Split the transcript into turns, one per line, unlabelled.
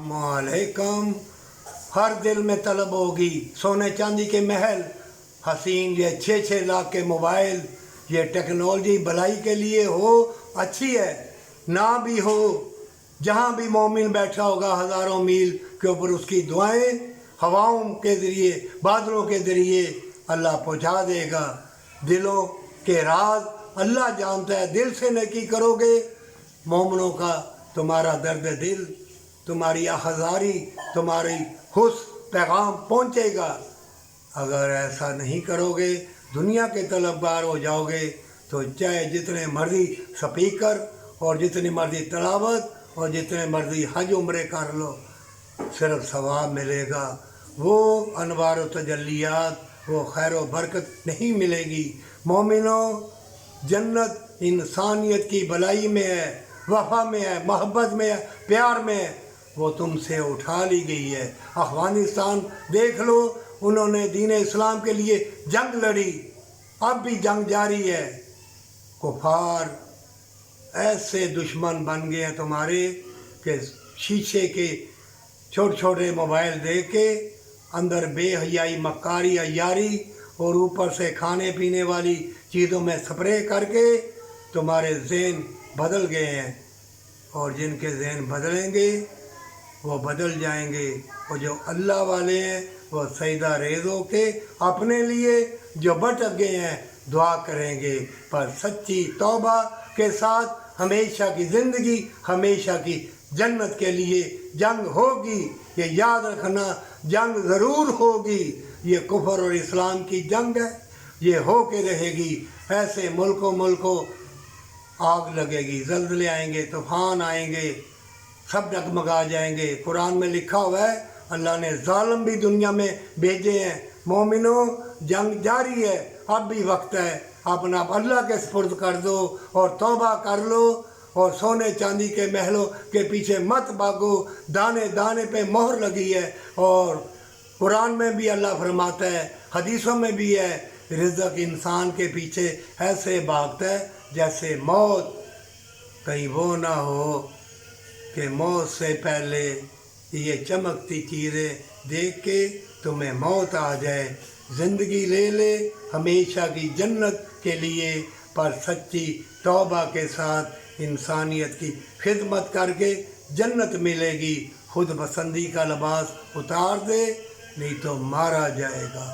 वालेकुम। हर दिल में तलब होगी सोने चांदी के महल, हसीन ये 6-6 लाख के मोबाइल। ये टेक्नोलॉजी भलाई के लिए हो अच्छी है, ना भी हो जहाँ भी मोमिन बैठा होगा हज़ारों मील के ऊपर उसकी दुआएं हवाओं के ज़रिए बादलों के ज़रिए अल्लाह पहुँचा देगा। दिलों के राज अल्लाह जानता है। दिल से नेकी करोगे मोमिनों का तुम्हारा दर्द दिल, तुम्हारी आज़ारी, तुम्हारी हुस्न पैगाम पहुँचेगा। अगर ऐसा नहीं करोगे दुनिया के तलबगार हो जाओगे तो चाहे जितने मर्जी स्पीकर और जितनी मर्जी तलावत और जितने मर्जी हज उम्रे कर लो, सिर्फ सवाब मिलेगा। वो अनवार व तजल्लियात, वो खैर व बरकत नहीं मिलेगी। मोमिनों, जन्नत इंसानियत की भलाई में है, वफा में है, मोहब्बत में है, प्यार में है। वो तुमसे उठा ली गई है। अफ़गानिस्तान देख लो, उन्होंने दीन इस्लाम के लिए जंग लड़ी, अब भी जंग जारी है। कुफार ऐसे दुश्मन बन गए हैं तुम्हारे कि शीशे के छोटे छोटे मोबाइल दे के अंदर बेहयाई मक्कारी अय्यारी और ऊपर से खाने पीने वाली चीज़ों में स्प्रे करके तुम्हारे ज़हन बदल गए हैं। और जिनके ज़हन बदलेंगे वो बदल जाएंगे। और जो अल्लाह वाले हैं वो सजदा रेज़ होके अपने लिए जो भटक गए हैं दुआ करेंगे। पर सच्ची तौबा के साथ हमेशा की ज़िंदगी, हमेशा की जन्नत के लिए जंग होगी। ये याद रखना, जंग ज़रूर होगी। ये कुफर और इस्लाम की जंग है, ये हो के रहेगी। ऐसे मुल्कों आग लगेगी, ज़लज़ले आएंगे, तूफ़ान आएंगे, सब डगमगा जाएंगे। कुरान में लिखा हुआ है अल्लाह ने ज़ालिम भी दुनिया में भेजे हैं। मोमिनों, जंग जारी है, अब भी वक्त है। अपना अल्लाह के सुपुर्द कर दो और तौबा कर लो और सोने चांदी के महलों के पीछे मत भागो। दाने दाने पे मोहर लगी है। और कुरान में भी अल्लाह फरमाता है, हदीसों में भी है, रिज़्क़ इंसान के पीछे ऐसे भागता है जैसे मौत। कहीं वो ना हो कि मौत से पहले ये चमकती चीज़ें देख के तुम्हें मौत आ जाए। ज़िंदगी ले ले हमेशा की जन्नत के लिए, पर सच्ची तौबा के साथ इंसानियत की खिदमत करके जन्नत मिलेगी। खुद पसंदी का लिबास उतार दे, नहीं तो मारा जाएगा।